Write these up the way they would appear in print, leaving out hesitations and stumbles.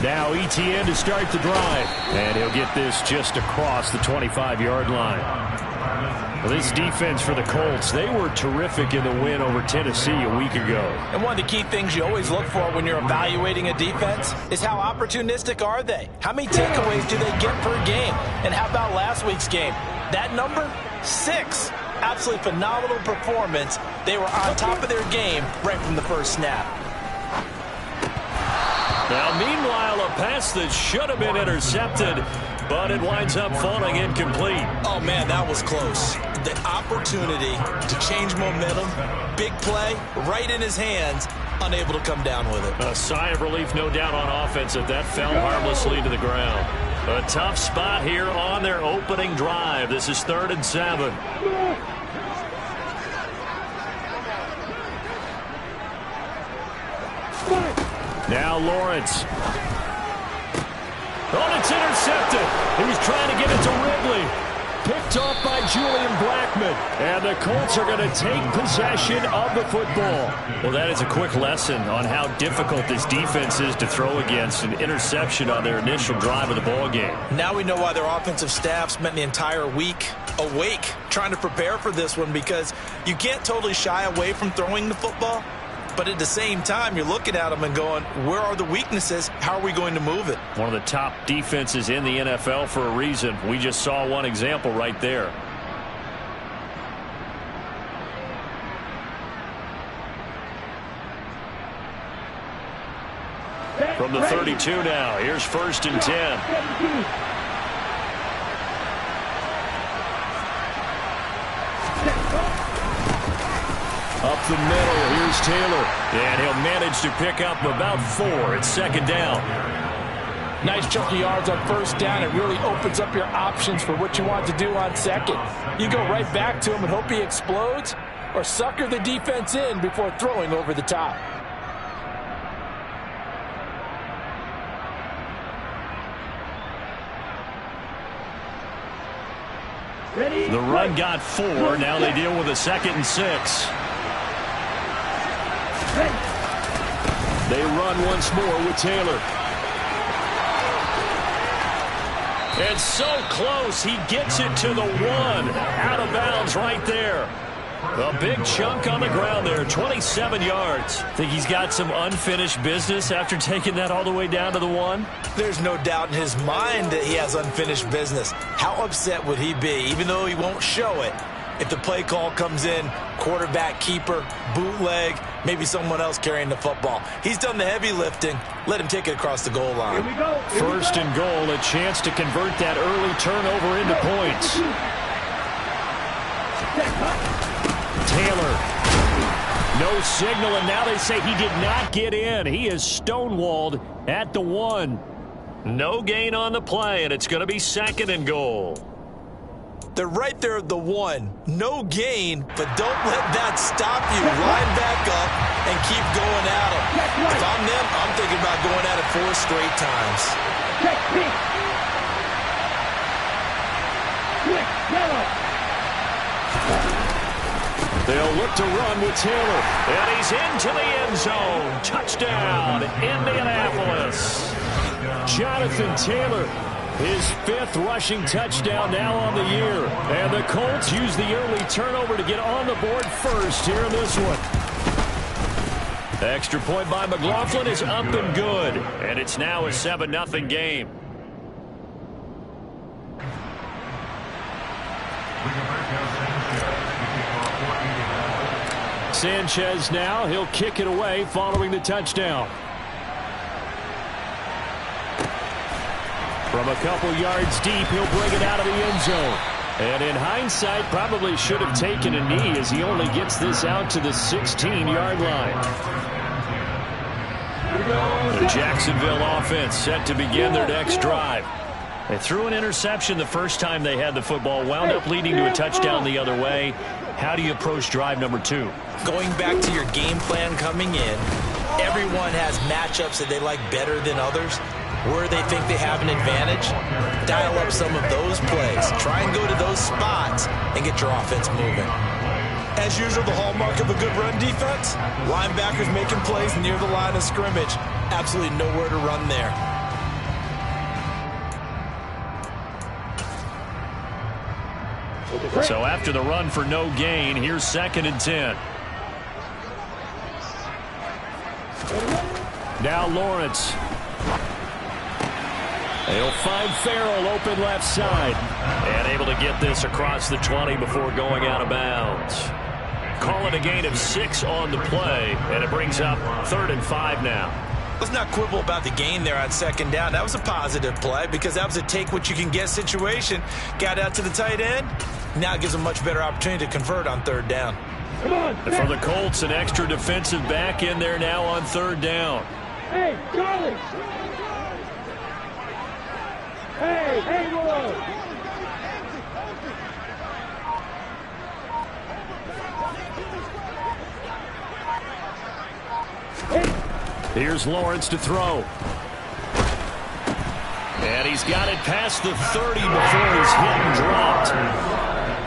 Now ETN to start the drive. And he'll get this just across the 25-yard line. Well, this defense for the Colts, they were terrific in the win over Tennessee a week ago. And one of the key things you always look for when you're evaluating a defense is how opportunistic are they? How many takeaways do they get per game? And how about last week's game? That number, 6. Absolutely phenomenal performance. They were on top of their game right from the first snap. Now, meanwhile, a pass that should have been intercepted, but it winds up falling incomplete. Oh, man, that was close. The opportunity to change momentum, big play, right in his hands, unable to come down with it. A sigh of relief, no doubt, on offense that fell harmlessly to the ground. A tough spot here on their opening drive. This is 3rd and 7. Now Lawrence. Oh, it's intercepted. He was trying to get it to Ridley. Picked off by Julian Blackmon. And the Colts are going to take possession of the football. Well, that is a quick lesson on how difficult this defense is to throw against. An interception on their initial drive of the ball game. Now we know why their offensive staff spent the entire week awake trying to prepare for this one, because you can't totally shy away from throwing the football. But at the same time, you're looking at them and going, where are the weaknesses? How are we going to move it? One of the top defenses in the NFL for a reason. We just saw one example right there. From the 32 now, here's 1st and 10. Up the middle, here's Taylor. And he'll manage to pick up about 4. It's 2nd down. Nice chunk of yards on 1st down. It really opens up your options for what you want to do on 2nd. You go right back to him and hope he explodes, or sucker the defense in before throwing over the top. The run got 4. Now they deal with a 2nd and 6. They run once more with Taylor. It's so close. He gets it to the 1. Out of bounds right there. A big chunk on the ground there, 27 yards. Think he's got some unfinished business after taking that all the way down to the 1? There's no doubt in his mind that he has unfinished business. How upset would he be, even though he won't show it, if the play call comes in, quarterback keeper, bootleg, maybe someone else carrying the football? He's done the heavy lifting. Let him take it across the goal line. Here we go. 1st and goal, a chance to convert that early turnover into points. Taylor. No signal, and now they say he did not get in. He is stonewalled at the 1. No gain on the play, and it's going to be 2nd and goal. They're right there at the 1. No gain, but don't let that stop you. Line back up and keep going at them. If I'm them, I'm thinking about going at it 4 straight times. They'll look to run with Taylor. And he's into the end zone. Touchdown, Indianapolis. Jonathan Taylor, his 5th rushing touchdown now on the year. And the Colts use the early turnover to get on the board first here in this one. The extra point by McLaughlin is up and good. And it's now a 7-0 game. Sanchez now, he'll kick it away following the touchdown. From a couple yards deep, he'll bring it out of the end zone. And in hindsight, probably should have taken a knee as he only gets this out to the 16-yard line. The Jacksonville offense set to begin their next drive. They threw an interception the first time they had the football, wound up leading to a touchdown the other way. How do you approach drive number 2? Going back to your game plan coming in, everyone has matchups that they like better than others. Where they think they have an advantage, dial up some of those plays. Try and go to those spots and get your offense moving. As usual, the hallmark of a good run defense, linebackers making plays near the line of scrimmage. Absolutely nowhere to run there. So after the run for no gain, here's 2nd and 10. Now Lawrence. They'll find Farrell open left side. And able to get this across the 20 before going out of bounds. Call it a gain of 6 on the play, and it brings up 3rd and 5 now. Let's not quibble about the gain there on 2nd down. That was a positive play because that was a take-what-you-can-get situation. Got out to the tight end. Now it gives a much better opportunity to convert on 3rd down. Come on. For the Colts, an extra defensive back in there now on 3rd down. Hey, Charlie! Hey, Willow! Here's Lawrence to throw. And he's got it past the 30 before he's hit and dropped.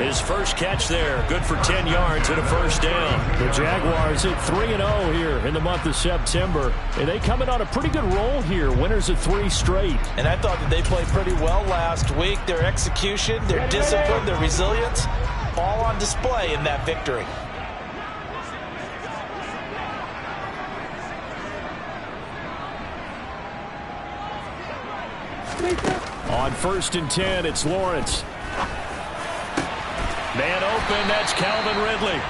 His first catch there, good for 10 yards and a 1st down. The Jaguars at 3-0 here in the month of September. And they come in on a pretty good roll here, winners of 3 straight. And I thought that they played pretty well last week. Their execution, their discipline, their resilience, all on display in that victory. On 1st and 10, it's Lawrence. Man open, that's Calvin Ridley.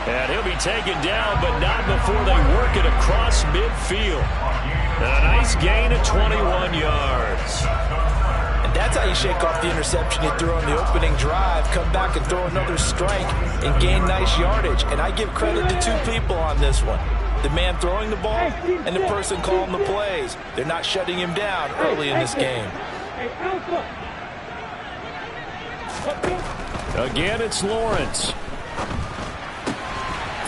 And he'll be taken down, but not before they work it across midfield. And a nice gain of 21 yards. And that's how you shake off the interception you threw on the opening drive. Come back and throw another strike and gain nice yardage. And I give credit to 2 people on this one. The man throwing the ball and the person calling the plays. They're not shutting him down early in this game. Again, it's Lawrence.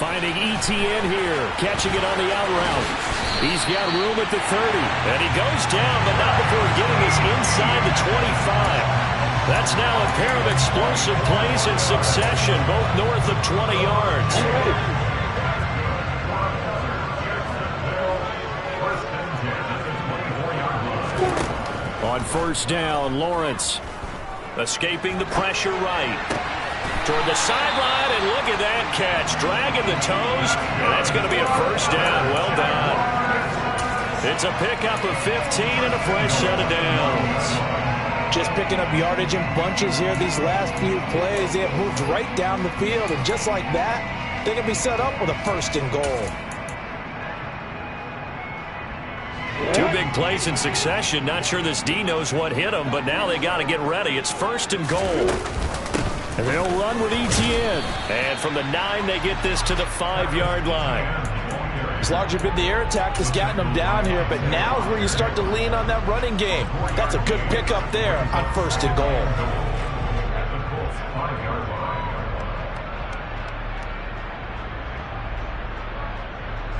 Finding ETN here, catching it on the out route. He's got room at the 30, and he goes down, but not before getting us inside the 25. That's now a pair of explosive plays in succession, both north of 20 yards. On 1st down, Lawrence escaping the pressure right. Toward the sideline, and look at that catch. Dragging the toes, and that's going to be a 1st down. Well done. It's a pickup of 15 and a fresh set of downs. Just picking up yardage in bunches here these last few plays. They have moved right down the field, and just like that, they can be set up with a 1st and goal. 2 big plays in succession. Not sure this D knows what hit him, but now they got to get ready. It's 1st and goal. And they'll run with ETN. And from the 9, they get this to the 5-yard line. It's largely been the air attack that's gotten them down here, but now is where you start to lean on that running game. That's a good pickup there on 1st and goal.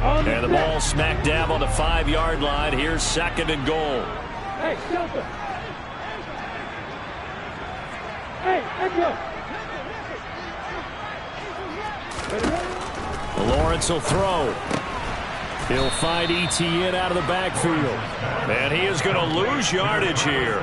And the ball smack dab on the 5-yard line. Here's 2nd and goal. Hey, Delta. Hey, Echo. Lawrence will throw. He'll find ETN out of the backfield. And he is going to lose yardage here.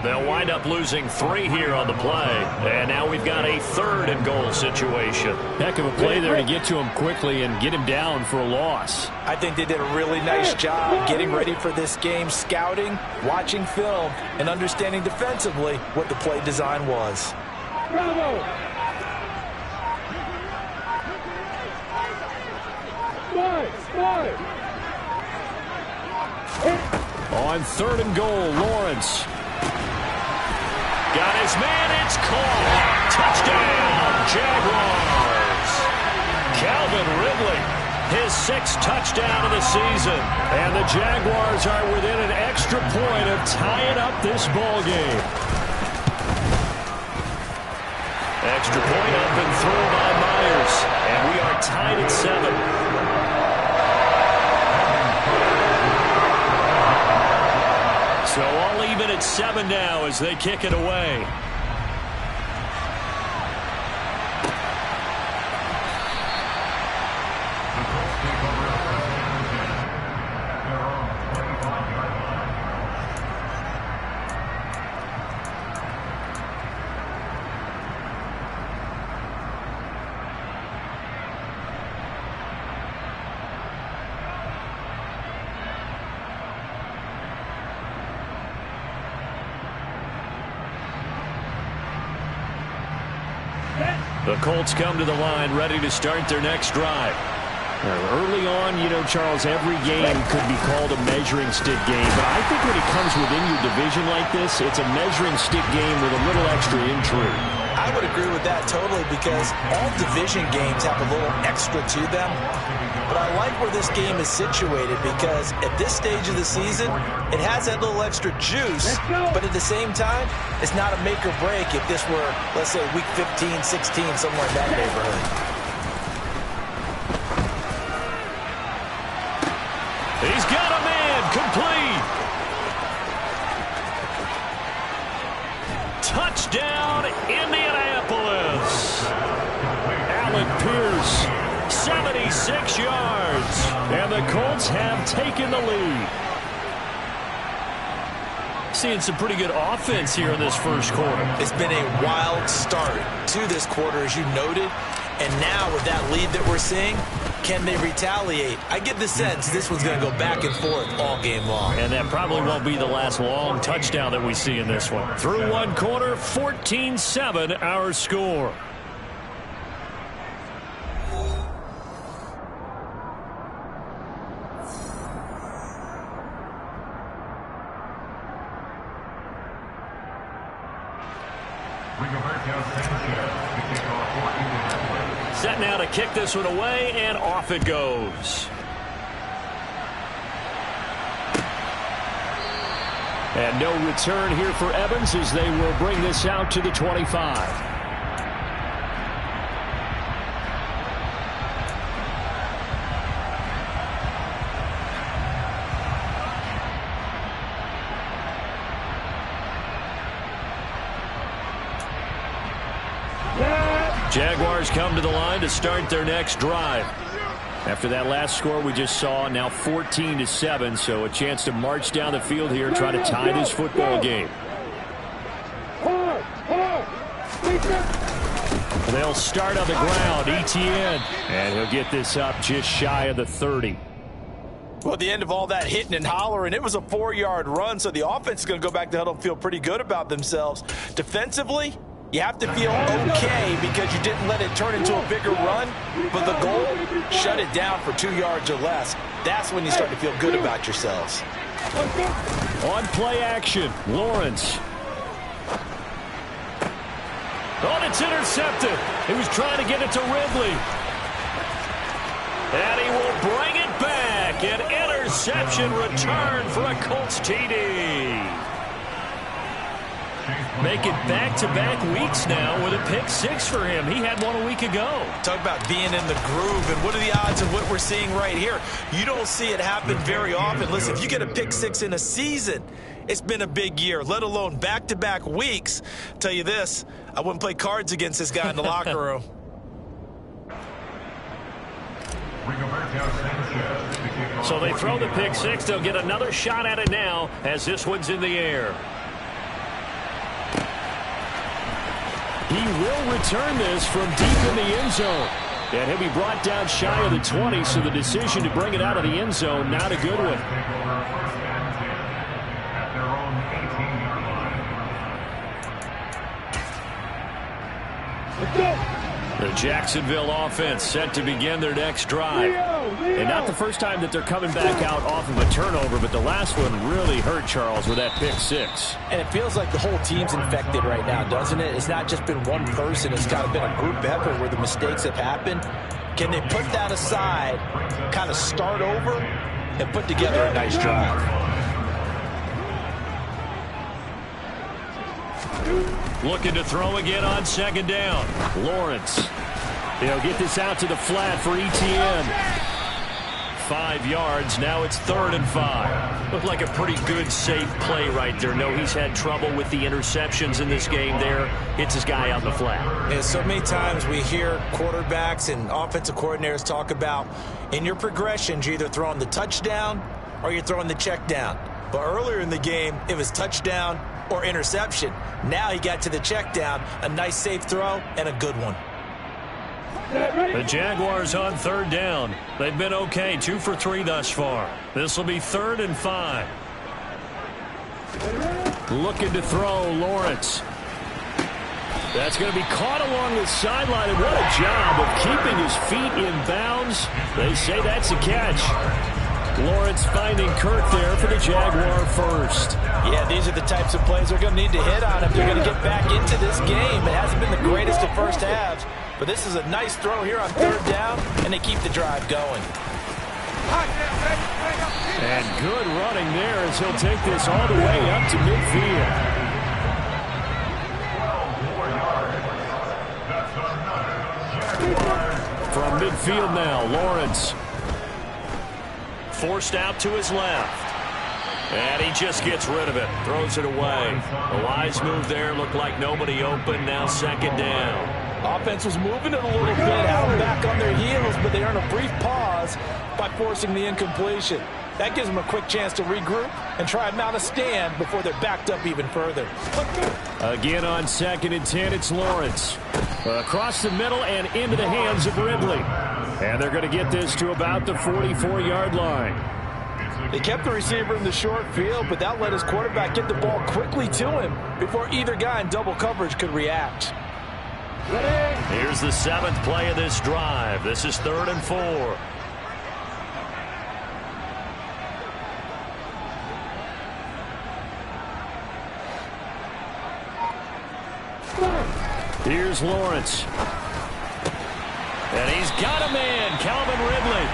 They'll wind up losing 3 here on the play. And now we've got a 3rd and goal situation. Heck of a play there to get to him quickly and get him down for a loss. I think they did a really nice job getting ready for this game, scouting, watching film, and understanding defensively what the play design was. Bravo! Five. On 3rd and goal, Lawrence. Got his man, it's caught. Touchdown, Jaguars. Calvin Ridley, his 6th touchdown of the season. And the Jaguars are within an extra point of tying up this ball game. Extra point up and through by Myers. And we are tied at 7. So all even at 7 now as they kick it away. The Colts come to the line ready to start their next drive. Early on, you know, Charles, every game could be called a measuring stick game. But I think when it comes within your division like this, it's a measuring stick game with a little extra intrigue. I would agree with that totally because all division games have a little extra to them. But I like where this game is situated because at this stage of the season, it has that little extra juice. But at the same time, it's not a make or break if this were, let's say, week 15, 16, somewhere in that neighborhood. He's got a man complete. Touchdown, Indianapolis. Alec Pierce, 76 yards. And the Colts have taken the lead. Seeing some pretty good offense here in this first quarter. It's been a wild start to this quarter, as you noted. And now with that lead that we're seeing, can they retaliate? I get the sense this one's going to go back and forth all game long. And that probably won't be the last long touchdown that we see in this one. Through one quarter, 14-7 our score. Set now to kick this one away, and off it goes. And no return here for Evans as they will bring this out to the 25. Jaguars come to the line to start their next drive. After that last score we just saw, now 14-7, so a chance to march down the field here, try to tie this football game. They'll start on the ground, Etienne, and he'll get this up just shy of the 30. Well, at the end of all that hitting and hollering, it was a 4-yard run, so the offense is going to go back to huddle and feel pretty good about themselves. Defensively, you have to feel okay because you didn't let it turn into a bigger run, but the goal, shut it down for 2 yards or less. That's when you start to feel good about yourselves. On play action, Lawrence. Oh, it's intercepted. He was trying to get it to Ridley. And he will bring it back. An interception return for a Colts TD. Make it back-to-back weeks now with a pick-6 for him. He had one a week ago. Talk about being in the groove, and what are the odds of what we're seeing right here? You don't see it happen very often. Listen, if you get a pick-6 in a season, it's been a big year, let alone back-to-back weeks. Tell you this, I wouldn't play cards against this guy in the locker room. So they throw the pick-6. They'll get another shot at it now as this one's in the air. He will return this from deep in the end zone. And he'll be brought down shy of the 20, so the decision to bring it out of the end zone, not a good one. Let's go. The Jacksonville offense set to begin their next drive. And not the first time that they're coming back out off of a turnover, but the last one really hurt Charles with that pick-6. And it feels like the whole team's infected right now, doesn't it? It's not just been one person. It's kind of been a group effort where the mistakes have happened. Can they put that aside, kind of start over, and put together a nice drive? Looking to throw again on second down. Lawrence. He'll get this out to the flat for Etienne. 5 yards. Now it's 3rd and 5. Looked like a pretty good, safe play right there. No, he's had trouble with the interceptions in this game there. Hits his guy out in the flat. Yeah, so many times we hear quarterbacks and offensive coordinators talk about in your progressions, you're either throwing the touchdown or you're throwing the check down. But earlier in the game, it was touchdown or interception. Now he got to the check down, a nice safe throw, and a good one. The Jaguars on 3rd down. They've been okay, 2 for 3 thus far. This will be 3rd and 5. Looking to throw, Lawrence. That's going to be caught along the sideline, and what a job of keeping his feet in bounds. They say that's a catch. Lawrence finding Kirk there for the Jaguar first. Yeah, these are the types of plays they're going to need to hit on if they're going to get back into this game. It hasn't been the greatest of first halves, but this is a nice throw here on 3rd down, and they keep the drive going. And good running there as he'll take this all the way up to midfield. From midfield now, Lawrence. Forced out to his left. And he just gets rid of it. Throws it away. A wise move there. Looked like nobody open. Now 2nd down. Offense was moving it a little bit, out back on their heels, but they earn a brief pause by forcing the incompletion. That gives them a quick chance to regroup and try and mount a stand before they're backed up even further. Again on 2nd and 10, it's Lawrence. Across the middle and into the hands of Ridley. And they're going to get this to about the 44-yard line. They kept the receiver in the short field, but that let his quarterback get the ball quickly to him before either guy in double coverage could react. Here's the 7th play of this drive. This is 3rd and 4. Here's Lawrence. And he's got a man, Calvin Ridley.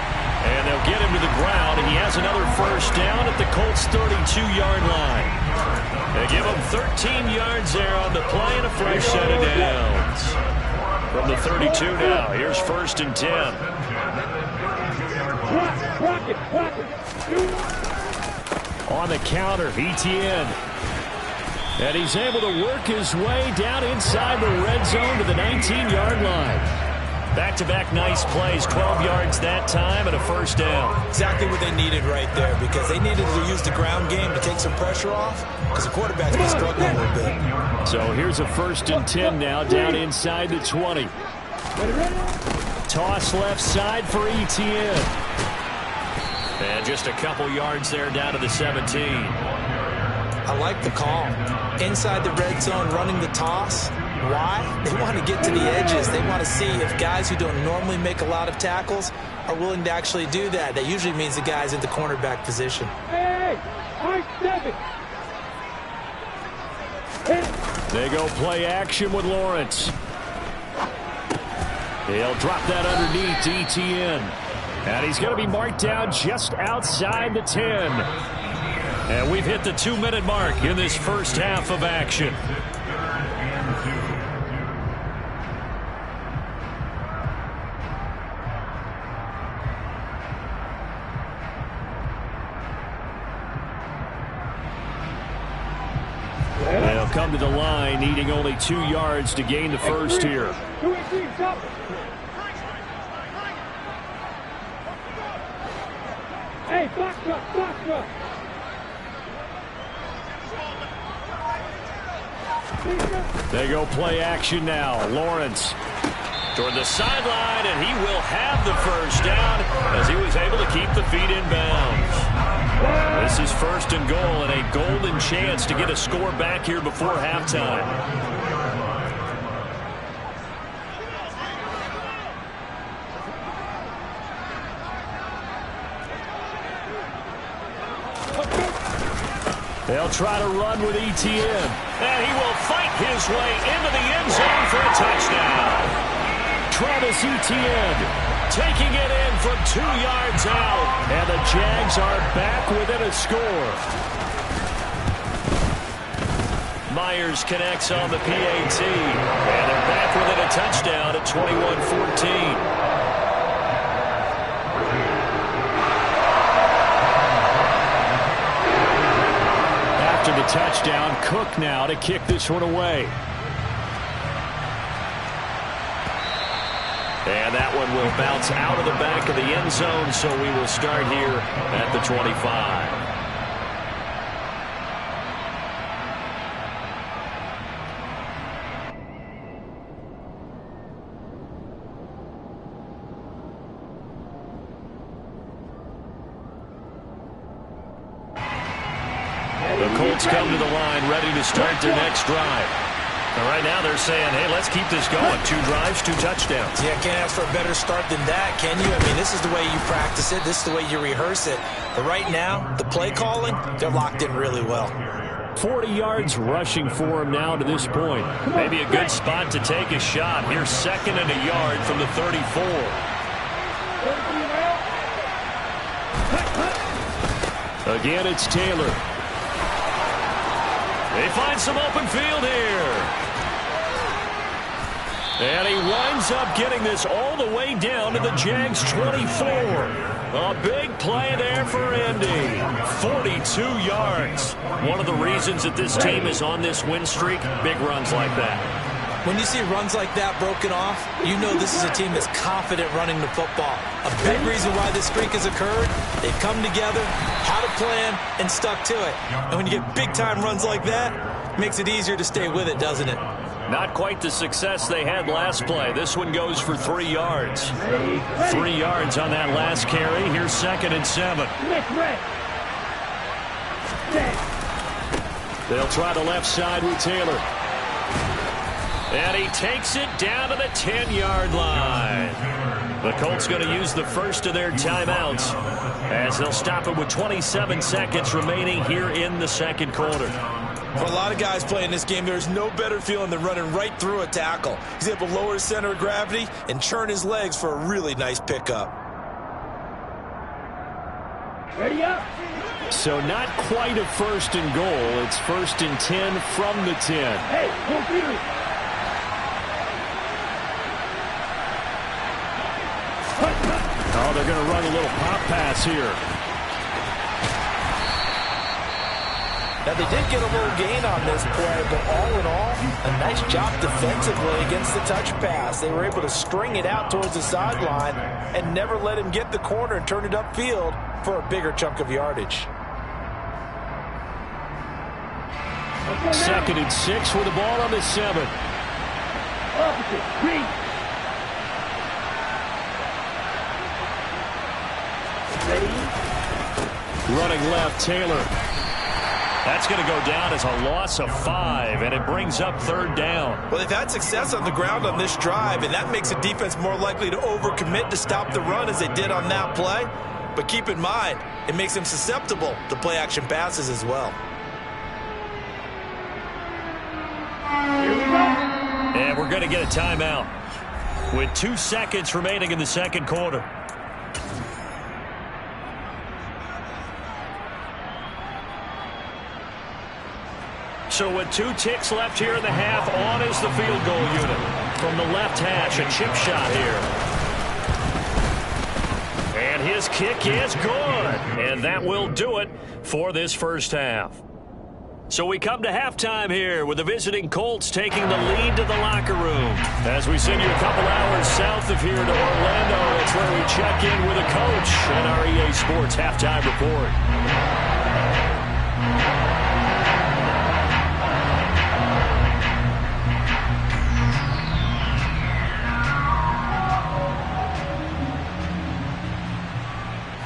And they'll get him to the ground, and he has another 1st down at the Colts' 32-yard line. They give him 13 yards there on the play and a fresh set of downs. From the 32 now, here's 1st and 10. On the counter, Etienne. And he's able to work his way down inside the red zone to the 19-yard line. Back-to-back nice plays, 12 yards that time and a 1st down. Exactly what they needed right there, because they needed to use the ground game to take some pressure off, because the quarterback's been struggling a little bit. So here's a 1st and 10 now, down inside the 20. Toss left side for Etienne. And just a couple yards there down to the 17. I like the call. Inside the red zone, running the toss. Why? They want to get to the edges. They want to see if guys who don't normally make a lot of tackles are willing to actually do that. That usually means the guy's in the cornerback position. Hey, Mike 7. They go play action with Lawrence. He'll drop that underneath to Etienne. And he's going to be marked down just outside the 10. And we've hit the 2-minute mark in this first half of action. They'll come to the line, needing only 2 yards to gain the first here. Hey, block drop. They go play action now. Lawrence toward the sideline, and he will have the 1st down as he was able to keep the feet in bounds. This is 1st and goal, and a golden chance to get a score back here before halftime. They'll try to run with Etienne. And he will fight his way into the end zone for a touchdown. Travis Etienne taking it in from 2 yards out. And the Jags are back within a score. Myers connects on the PAT. And they're back within a touchdown at 21-14. touchdown. Cook now to kick this one away. And that one will bounce out of the back of the end zone, so we will start here at the 25. The Colts come to the line, ready to start their next drive. And right now they're saying, hey, let's keep this going. 2 drives, 2 touchdowns. Yeah, can't ask for a better start than that, can you? I mean, this is the way you practice it. This is the way you rehearse it. But right now, the play calling, they're locked in really well. 40 yards rushing for him now to this point. Maybe a good spot to take a shot. Here's 2nd and a yard from the 34. Again, it's Taylor. They find some open field here. And he winds up getting this all the way down to the Jags 24. A big play there for Indy. 42 yards. One of the reasons that this team is on this win streak, big runs like that. When you see runs like that broken off, you know this is a team that's confident running the football. A big reason why this streak has occurred, they've come together, had a plan, and stuck to it. And when you get big-time runs like that, it makes it easier to stay with it, doesn't it? Not quite the success they had last play. This one goes for 3 yards. 3 yards on that last carry. Here's 2nd and 7. They'll try the left side with Taylor. And he takes it down to the 10-yard line. The Colts going to use the first of their timeouts as they'll stop it with 27 seconds remaining here in the second quarter. For a lot of guys playing this game, there's no better feeling than running right through a tackle. He's able to lower his center of gravity and churn his legs for a really nice pickup. Ready up. So not quite a 1st and goal. It's 1st and 10 from the 10. Hey, go Peter. Oh, they're going to run a little pop pass here. Now, they did get a little gain on this play, but all in all, a nice job defensively against the touch pass. They were able to string it out towards the sideline and never let him get the corner and turn it upfield for a bigger chunk of yardage. 2nd and 6 with the ball on the 7. Opposite. Green. Running left, Taylor. That's going to go down as a loss of 5, and it brings up 3rd down. Well, they've had success on the ground on this drive, and that makes a defense more likely to overcommit to stop the run as they did on that play. But keep in mind, it makes them susceptible to play-action passes as well. Here we go. And we're going to get a timeout with 2 seconds remaining in the second quarter. So with 2 ticks left here in the half, on is the field goal unit. From the left hash, a chip shot here. And his kick is good. And that will do it for this first half. So we come to halftime here with the visiting Colts taking the lead to the locker room. As we send you a couple hours south of here to Orlando, it's where we check in with a coach and our EA Sports halftime report.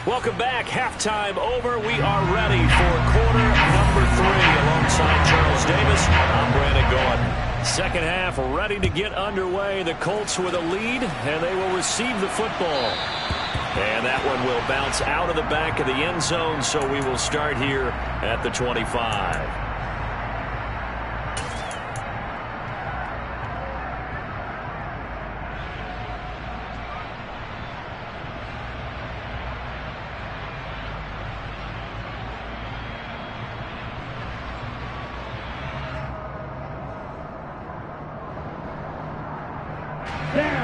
Welcome back. Halftime over. We are ready for quarter number 3 alongside Charles Davis. I'm Brandon Gaudin. Second half ready to get underway. The Colts with a lead, and they will receive the football. And that one will bounce out of the back of the end zone, so we will start here at the 25.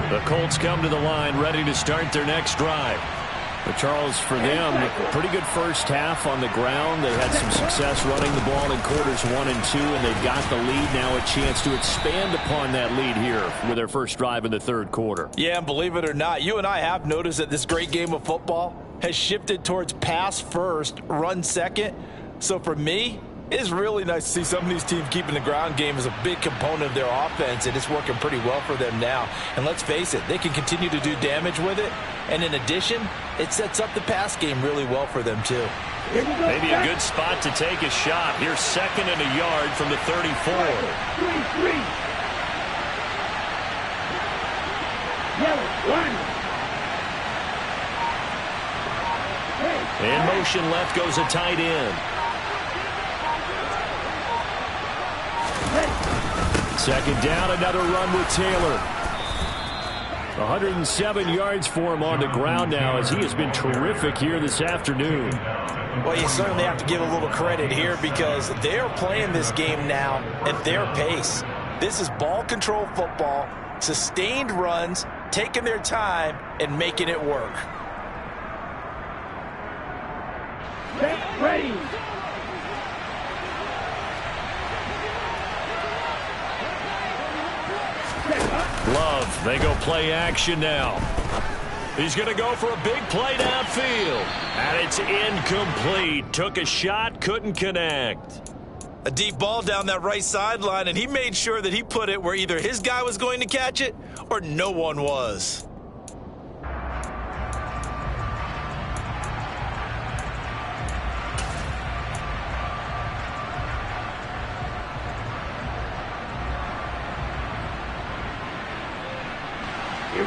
The Colts come to the line ready to start their next drive. But Charles, for them, pretty good first half on the ground. They had some success running the ball in quarters 1 and 2, and they've got the lead. Now a chance to expand upon that lead here with their first drive in the third quarter. Yeah, and believe it or not, you and I have noticed that this great game of football has shifted towards pass first, run second. So for me, it's really nice to see some of these teams keeping the ground game as a big component of their offense, and it's working pretty well for them now. And let's face it, they can continue to do damage with it. And in addition, it sets up the pass game really well for them, too. Maybe a good spot to take a shot. Here's 2nd and a yard from the 34. 3-3. Yellow, line. In motion left goes a tight end. Second down, another run with Taylor. 107 yards for him on the ground now as he has been terrific here this afternoon. Well, you certainly have to give a little credit here because they're playing this game now at their pace. This is ball control football, sustained runs, taking their time, and making it work. Get ready. Love, they go play action now. He's going to go for a big play downfield. And it's incomplete. Took a shot, couldn't connect. A deep ball down that right sideline, and he made sure that he put it where either his guy was going to catch it or no one was.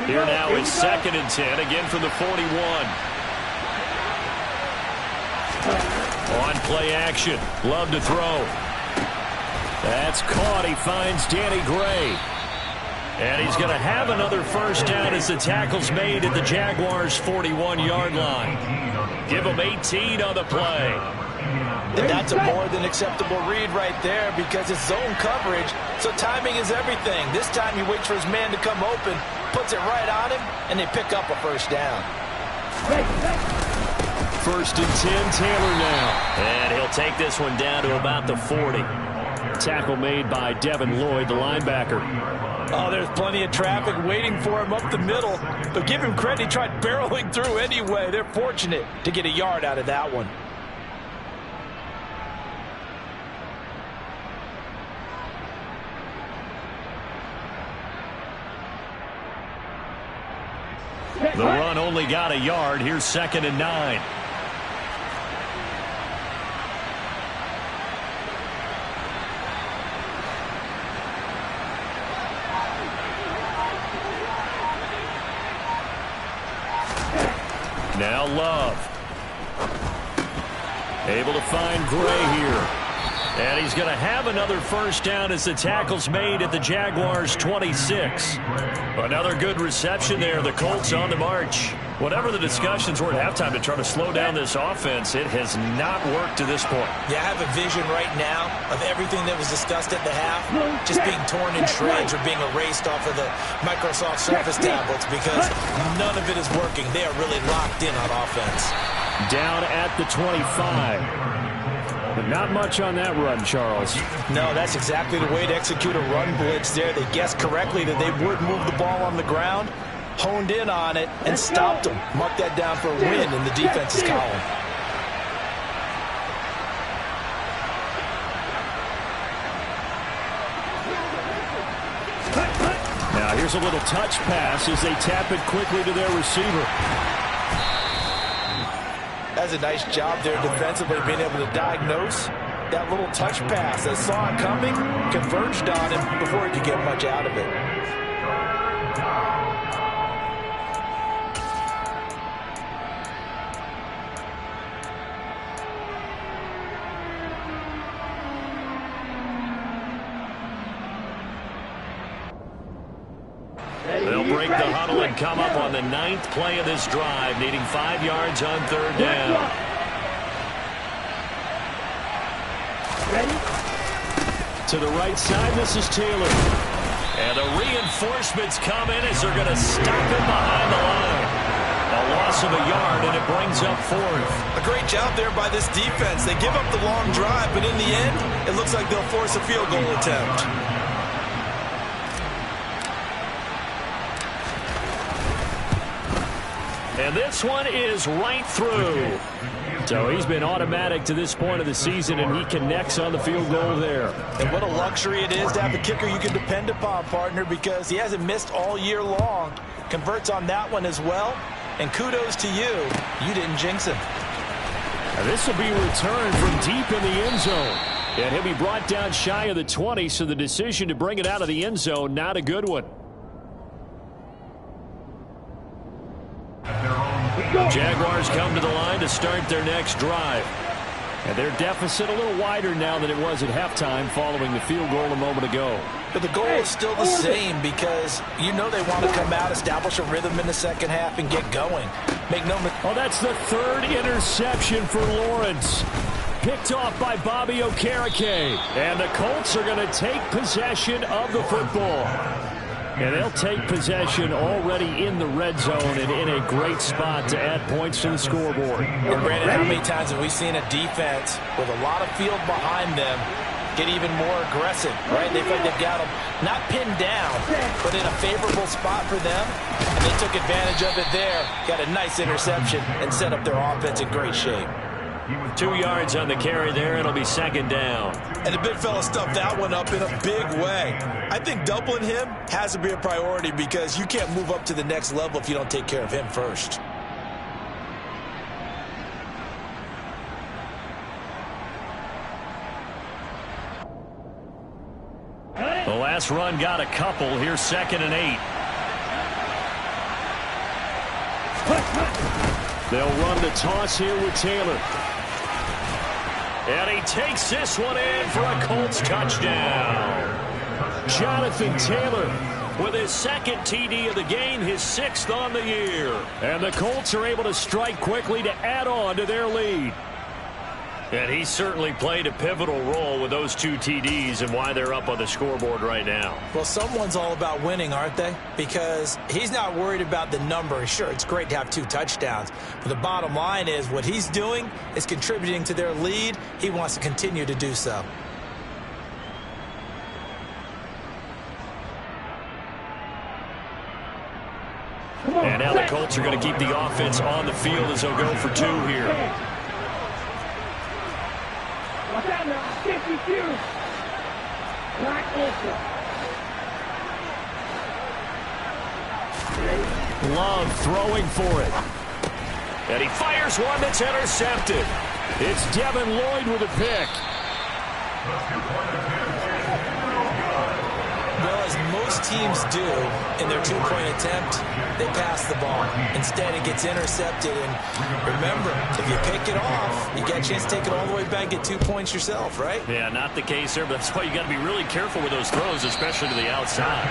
Here now is 2nd and 10, again from the 41. On play action, Love to throw. That's caught. He finds Danny Gray. And he's going to have another first down as the tackle's made at the Jaguars' 41-yard line. Give him 18 on the play. And that's a more than acceptable read right there because it's zone coverage, so timing is everything. This time he waits for his man to come open, puts it right on him, and they pick up a first down. 1st and 10, Taylor now. And he'll take this one down to about the 40. Tackle made by Devin Lloyd, the linebacker. Oh, there's plenty of traffic waiting for him up the middle. But give him credit, he tried barreling through anyway. They're fortunate to get a yard out of that one. The run only got a yard. Here's 2nd and 9. Now Love. Able to find Gray here. And he's going to have another first down as the tackle's made at the Jaguars' 26. Another good reception there. The Colts on the march. Whatever the discussions were at halftime to try to slow down this offense, it has not worked to this point. Yeah, I have a vision right now of everything that was discussed at the half just being torn in shreds or being erased off of the Microsoft Surface tablets because none of it is working. They are really locked in on offense. Down at the 25. But not much on that run, Charles. No, that's exactly the way to execute a run blitz there. They guessed correctly that they would move the ball on the ground, honed in on it, and stopped them. Mark that down for a win in the defense's column. Now here's a little touch pass as they tap it quickly to their receiver. That's a nice job there defensively, being able to diagnose that little touch pass. They saw it coming, converged on him before he could get much out of it. They'll break the huddle and come up on the 9th play of this drive, needing 5 yards on 3rd down. Ready? To the right side, this is Taylor. And the reinforcements come in as they're going to stop him behind the line. A loss of a yard, and it brings up fourth. A great job there by this defense. They give up the long drive, but in the end, it looks like they'll force a field goal attempt. And this one is right through. So he's been automatic to this point of the season, and he connects on the field goal there. And what a luxury it is to have a kicker you can depend upon, partner, because he hasn't missed all year long. Converts on that one as well. And kudos to you. You didn't jinx him. And this will be returned from deep in the end zone. And he'll be brought down shy of the 20, so the decision to bring it out of the end zone, not a good one. Jaguars come to the line to start their next drive. And their deficit a little wider now than it was at halftime following the field goal a moment ago. But the goal is still the same because you know they want to come out, establish a rhythm in the second half, and get going. Make no mistake. Oh, that's the third interception for Lawrence. Picked off by Bobby Okereke. And the Colts are going to take possession of the football. And they'll take possession already in the red zone and in a great spot to add points to the scoreboard. And Brandon, how many times have we seen a defense with a lot of field behind them get even more aggressive, right? They feel like they've got them not pinned down, but in a favorable spot for them. And they took advantage of it there, got a nice interception, and set up their offense in great shape. 2 yards on the carry there. It'll be second down. And the big fella stuffed that one up in a big way. I think doubling him has to be a priority because you can't move up to the next level if you don't take care of him first. The last run got a couple. Here's 2nd and 8. They'll run the toss here with Taylor. And he takes this one in for a Colts touchdown. Jonathan Taylor with his second TD of the game, his 6th on the year. And the Colts are able to strike quickly to add on to their lead. And he certainly played a pivotal role with those 2 TDs and why they're up on the scoreboard right now. Well, someone's all about winning, aren't they? Because he's not worried about the number. Sure, it's great to have 2 touchdowns. But the bottom line is what he's doing is contributing to their lead. He wants to continue to do so. And now the Colts are going to keep the offense on the field as they'll go for 2 here. Watch out now, 52. Not open. Love throwing for it. And he fires one that's intercepted. It's Devin Lloyd with a pick. Well, as most teams do in their 2-point attempt, they pass the ball. Instead, it gets intercepted. And remember, if you pick it off, you get a chance to take it all the way back, get 2 points yourself, right? Yeah, not the case there, but that's why you got to be really careful with those throws, especially to the outside.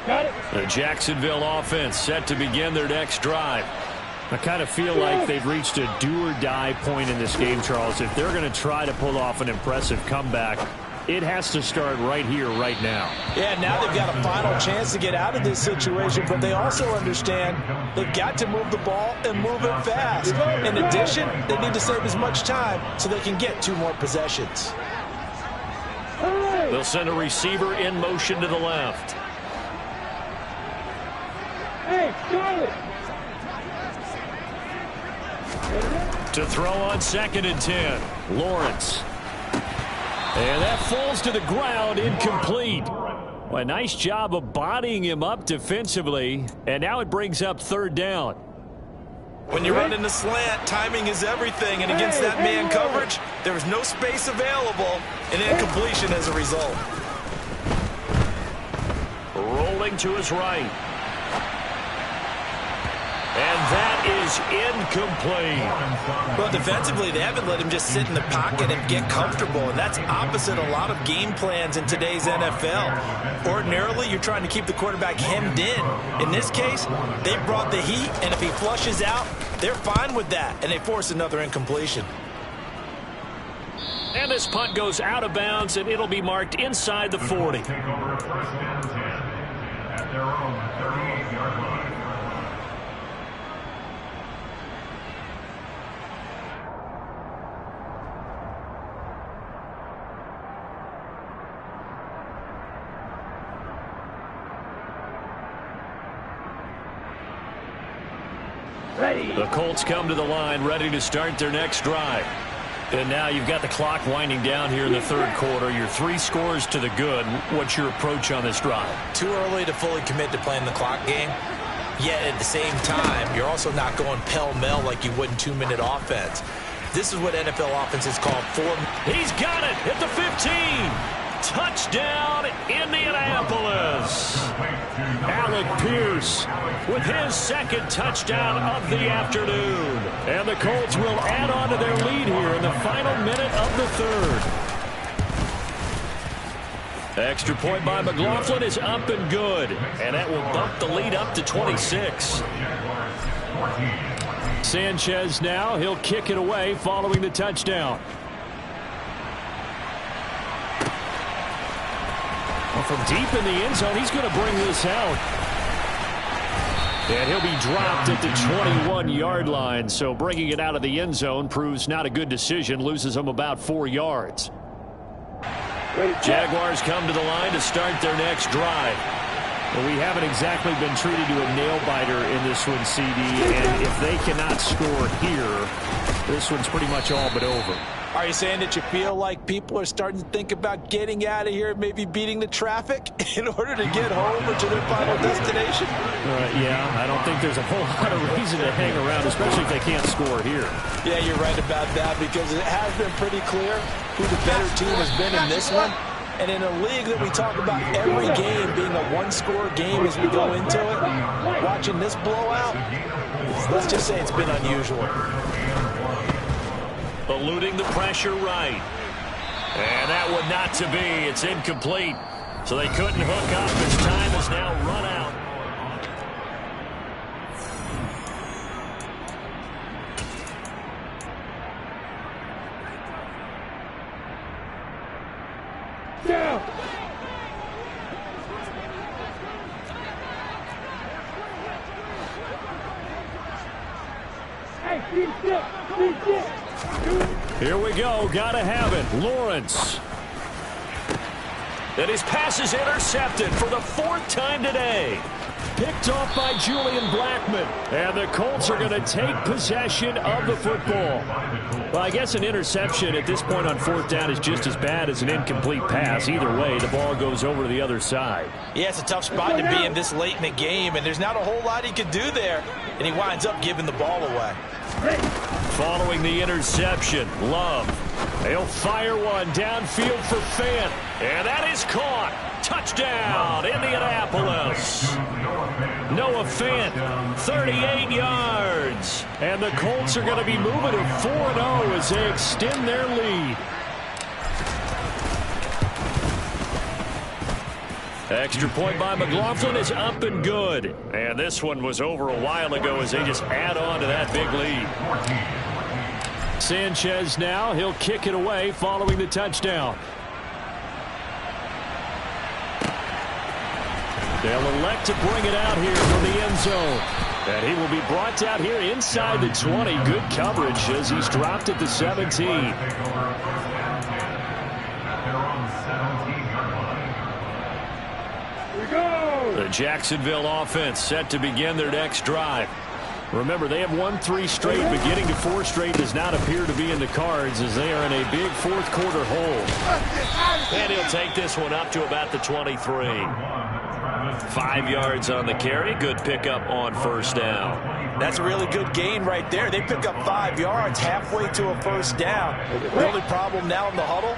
Got it. The Jacksonville offense set to begin their next drive. I kind of feel like they've reached a do-or-die point in this game, Charles. If they're going to try to pull off an impressive comeback, it has to start right here, right now. Yeah, now they've got a final chance to get out of this situation, but they also understand they've got to move the ball and move it fast. In addition, they need to save as much time so they can get 2 more possessions. They'll send a receiver in motion to the left. Hey, Charlie. To throw on 2nd and 10. Lawrence. And that falls to the ground, incomplete. Well, a nice job of bodying him up defensively. And now it brings up 3rd down. When you're running the slant, timing is everything. And against that man coverage, there was no space available. And incompletion as a result. Rolling to his right. And that is incomplete. Well, defensively, they haven't let him just sit in the pocket and get comfortable, and that's opposite a lot of game plans in today's NFL. Ordinarily, you're trying to keep the quarterback hemmed in. In this case, they brought the heat, and if he flushes out, they're fine with that, and they force another incompletion. And this punt goes out of bounds, and it'll be marked inside the 40. Take over first and 10 at their own 38-yard line. The Colts come to the line, ready to start their next drive. And now you've got the clock winding down here in the third quarter. You're 3 scores to the good. What's your approach on this drive? Too early to fully commit to playing the clock game. Yet at the same time, you're also not going pell-mell like you would in 2-minute offense. This is what NFL offenses call He's got it at the 15. Touchdown, Indianapolis. Alec Pierce with his second touchdown of the afternoon. And the Colts will add on to their lead here in the final minute of the third. Extra point by McLaughlin is up and good. And that will bump the lead up to 26. Sanchez now, he'll kick it away following the touchdown. From deep in the end zone, he's going to bring this out. And he'll be dropped at the 21-yard line. So bringing it out of the end zone proves not a good decision. Loses him about 4 yards. Jaguars come to the line to start their next drive. Well, we haven't exactly been treated to a nail-biter in this one, CD. And if they cannot score here, this one's pretty much all but over. Are you saying that you feel like people are starting to think about getting out of here, maybe beating the traffic in order to get home or to their final destination? Yeah, I don't think there's a whole lot of reason to hang around, especially if they can't score here. Yeah, you're right about that because it has been pretty clear who the better team has been in this one. And in a league that we talk about every game being a one-score game as we go into it, watching this blowout, let's just say it's been unusual. Eluding the pressure right. And that one not to be. It's incomplete. So they couldn't hook up as time has now run out. Down. Hey, keep still. Keep still. Here we go. Gotta have it. Lawrence. And his pass is intercepted for the 4th time today. Picked off by Julian Blackmon. And the Colts are going to take possession of the football. Well, I guess an interception at this point on 4th down is just as bad as an incomplete pass. Either way, the ball goes over to the other side. Yeah, it's a tough spot to be in this late in the game, and there's not a whole lot he could do there. And he winds up giving the ball away. Following the interception, Love. He'll fire one downfield for Fant. And that is caught. Touchdown, Indianapolis. Noah Fant, 38 yards. And the Colts are going to be moving to 4-0 as they extend their lead. Extra point by McLaughlin is up and good. And this one was over a while ago as they just add on to that big lead. Sanchez now, he'll kick it away following the touchdown. They'll elect to bring it out here from the end zone. And he will be brought down here inside the 20. Good coverage as he's dropped at the 17. The Jacksonville offense set to begin their next drive. Remember, they have won 3 straight, but getting to 4 straight does not appear to be in the cards as they are in a big 4th quarter hole. And he'll take this one up to about the 23. 5 yards on the carry. Good pickup on 1st down. That's a really good gain right there. They pick up 5 yards halfway to a 1st down. The only problem now in the huddle,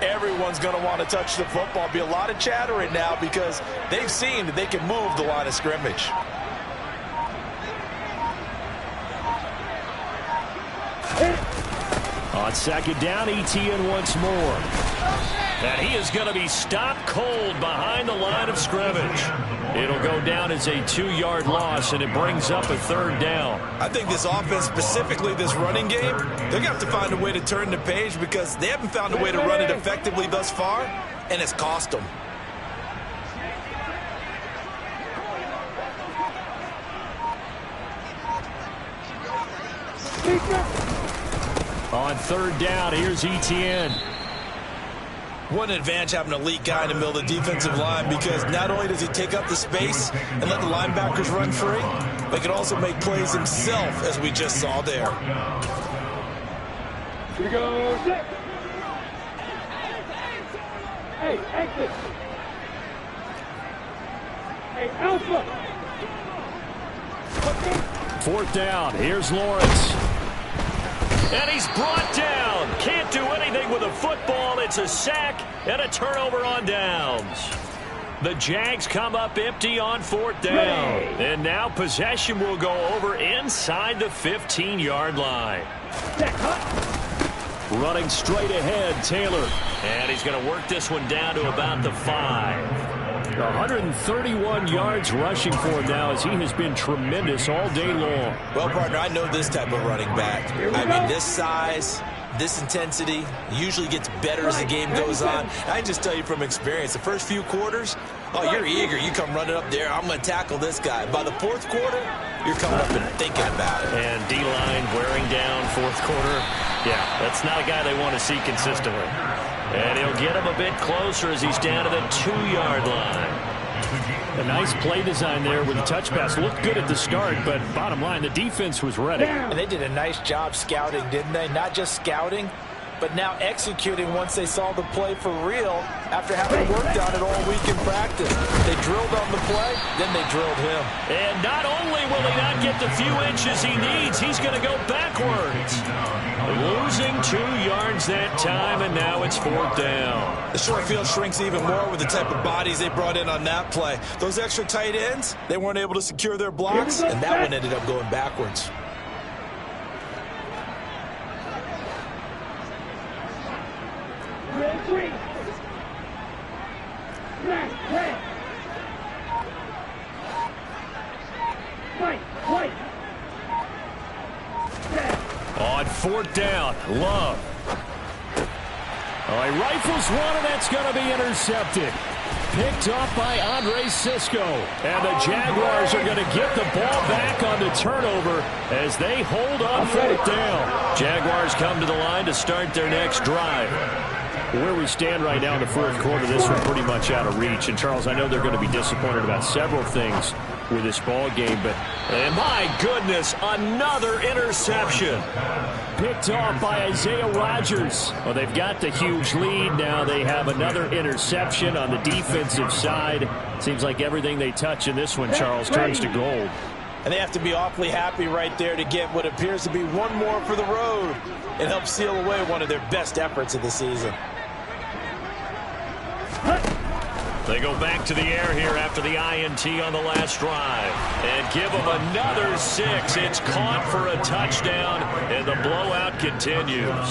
everyone's going to want to touch the football. Be a lot of chattering now because they've seen that they can move the line of scrimmage. On 2nd down, ETN once more. And he is going to be stopped cold behind the line of scrimmage. It'll go down as a 2-yard loss, and it brings up a 3rd down. I think this offense, specifically this running game, they're going to have to find a way to turn the page because they haven't found a way to run it effectively thus far, and it's cost them. On 3rd down, here's Etienne. What an advantage having an elite guy in the middle of the defensive line, because not only does he take up the space and let the linebackers run free, but he can also make plays himself, as we just saw there. Here goes six. Hey, exit. Hey, Alpha. 4th down, here's Lawrence. And he's brought down. Can't do anything with a football. It's a sack and a turnover on downs. The Jags come up empty on 4th down. And now possession will go over inside the 15-yard line. Running straight ahead, Taylor. And he's going to work this one down to about the 5. 131 yards rushing for him now, as he has been tremendous all day long. Well, partner, I know this type of running back. I mean, this size, this intensity usually gets better as the game goes on. I can just tell you from experience, the first few quarters, oh, you're eager. You come running up there, I'm going to tackle this guy. By the 4th quarter, you're coming up and thinking about it. And D-line wearing down 4th quarter. Yeah, that's not a guy they want to see consistently. And he'll get him a bit closer as he's down to the 2-yard line. A nice play design there with the touch pass. Looked good at the start, but bottom line, the defense was ready. And they did a nice job scouting, didn't they? Not just scouting, but now executing once they saw the play for real after having worked on it all week in practice. They drilled on the play, then they drilled him. And not only will he not get the few inches he needs, he's going to go backwards. Losing 2 yards that time, and now it's 4th down. The short field shrinks even more with the type of bodies they brought in on that play. Those extra tight ends, they weren't able to secure their blocks, and that one ended up going backwards. On 4th down, Love. He rifles one, and that's going to be intercepted. Picked off by Andre Cisco. And the Jaguars are going to get the ball back on the turnover as they hold on 4th down. Jaguars come to the line to start their next drive. Where we stand right now in the 4th quarter, this one pretty much out of reach. And, Charles, I know they're going to be disappointed about several things with this ball game, but my goodness, another interception. Picked off by Isaiah Rodgers. Well, they've got the huge lead. Now they have another interception on the defensive side. Seems like everything they touch in this one, Charles, turns to gold. And they have to be awfully happy right there to get what appears to be one more for the road. It helps seal away one of their best efforts of the season. They go back to the air here after the INT on the last drive. And give them another 6. It's caught for a touchdown, and the blowout continues.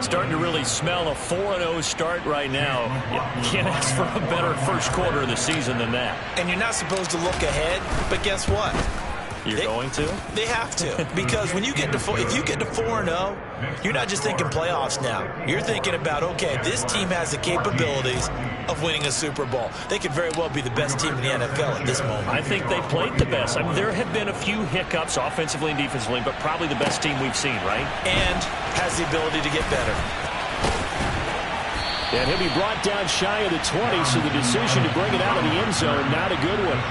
Starting to really smell a 4-0 start right now. You can't ask for a better first quarter of the season than that. And you're not supposed to look ahead, but guess what? You're going to? They have to, because when you get to if you get to 4-0, you're not just thinking playoffs now. You're thinking about, okay, this team has the capabilities of winning a Super Bowl. They could very well be the best team in the NFL at this moment. I think they played the best. I mean, there have been a few hiccups offensively and defensively, but probably the best team we've seen, right? And has the ability to get better. And he'll be brought down shy of the 20, so the decision to bring it out of the end zone, not a good one.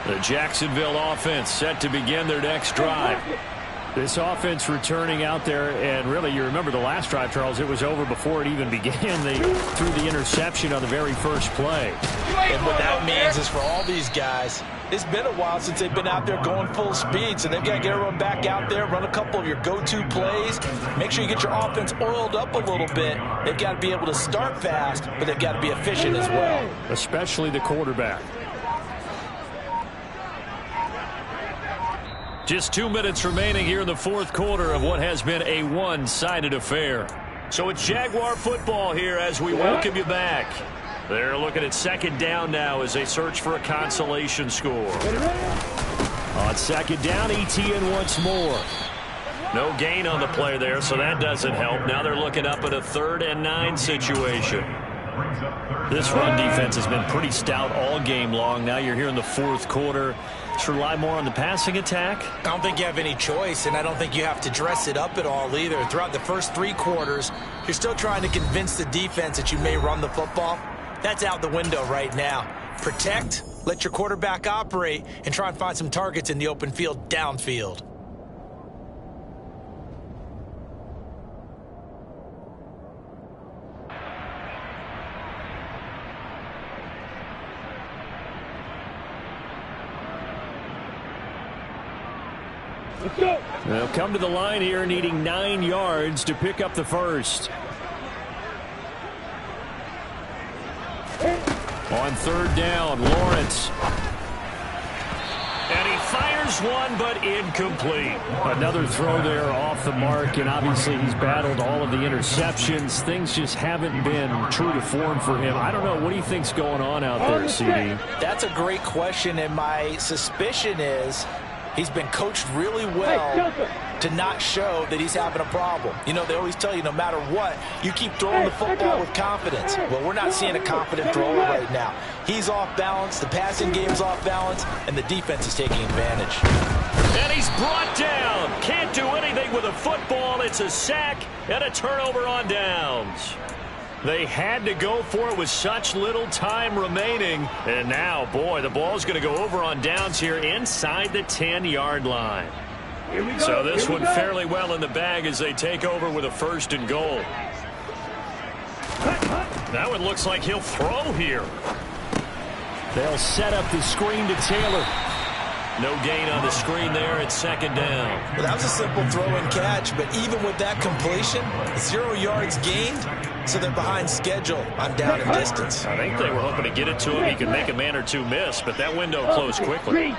The Jacksonville offense set to begin their next drive. This offense returning out there, and really, you remember the last drive, Charles, it was over before it even began. They threw the interception on the very first play. And what that means is for all these guys, it's been a while since they've been out there going full speed, so they've got to get everyone back out there, run a couple of your go-to plays, make sure you get your offense oiled up a little bit. They've got to be able to start fast, but they've got to be efficient as well. Especially the quarterback. Just 2 minutes remaining here in the fourth quarter of what has been a one-sided affair. So it's Jaguar football here as we welcome you back. They're looking at second down now as they search for a consolation score. On second down, ETN once more. No gain on the play there, so that doesn't help. Now they're looking up at a 3rd and 9 situation. This run defense has been pretty stout all game long. Now you're here in the fourth quarter. To rely more on the passing attack? I don't think you have any choice, and I don't think you have to dress it up at all either. Throughout the first 3 quarters, you're still trying to convince the defense that you may run the football. That's out the window right now. Protect, let your quarterback operate, and try and find some targets in the open field downfield. Let's go. They'll come to the line here needing 9 yards to pick up the first. On 3rd down, Lawrence. And he fires one, but incomplete. Another throw there off the mark, and obviously he's battled all of the interceptions. Things just haven't been true to form for him. I don't know. What do you think's going on out there, CD? That's a great question, and my suspicion is he's been coached really well to not show that he's having a problem. You know, they always tell you no matter what, you keep throwing the football with confidence. Well, we're not seeing a confident thrower right now. He's off balance, the passing game's off balance, and the defense is taking advantage. And he's brought down. Can't do anything with a football. It's a sack and a turnover on downs. They had to go for it with such little time remaining. And now, boy, the ball's going to go over on downs here inside the 10-yard line. So this one fairly well in the bag as they take over with a 1st and goal. That one looks like he'll throw here. They'll set up the screen to Taylor. No gain on the screen there at 2nd down. Well, that was a simple throw and catch, but even with that completion, 0 yards gained, so they're behind schedule on down and distance. I think they were hoping to get it to him. He could make a man or two miss, but that window closed quickly.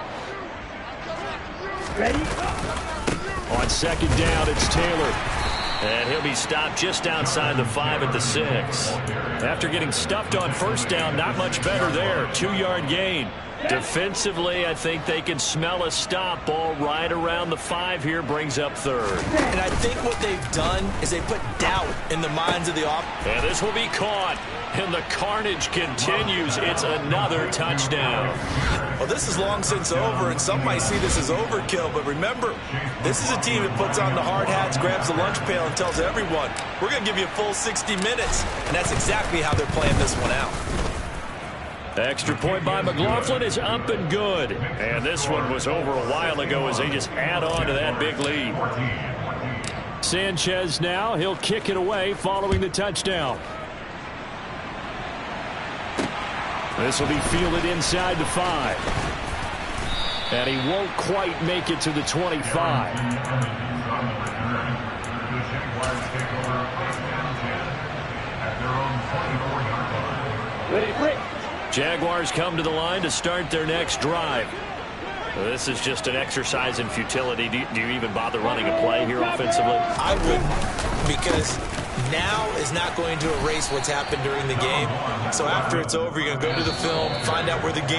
Ready? On 2nd down, it's Taylor. And he'll be stopped just outside the 5 at the 6. After getting stuffed on 1st down, not much better there. 2-yard gain. Defensively, I think they can smell a stop. Ball right around the 5 here, brings up 3rd. And I think what they've done is they put doubt in the minds of the offense. And this will be caught. And the carnage continues. It's another touchdown. Well, this is long since over, and some might see this as overkill. But remember, this is a team that puts on the hard hats, grabs the lunch pail, and tells everyone, we're going to give you a full 60 minutes. And that's exactly how they're playing this one out. Extra point by McLaughlin is up and good. And this one was over a while ago as they just add on to that big lead. Sanchez now, he'll kick it away following the touchdown. This will be fielded inside the 5. And he won't quite make it to the 25. Ready, break. Jaguars come to the line to start their next drive. This is just an exercise in futility. Do you even bother running a play here offensively? I wouldn't, because now is not going to erase what's happened during the game. So after it's over, you're going to go to the film, find out where the game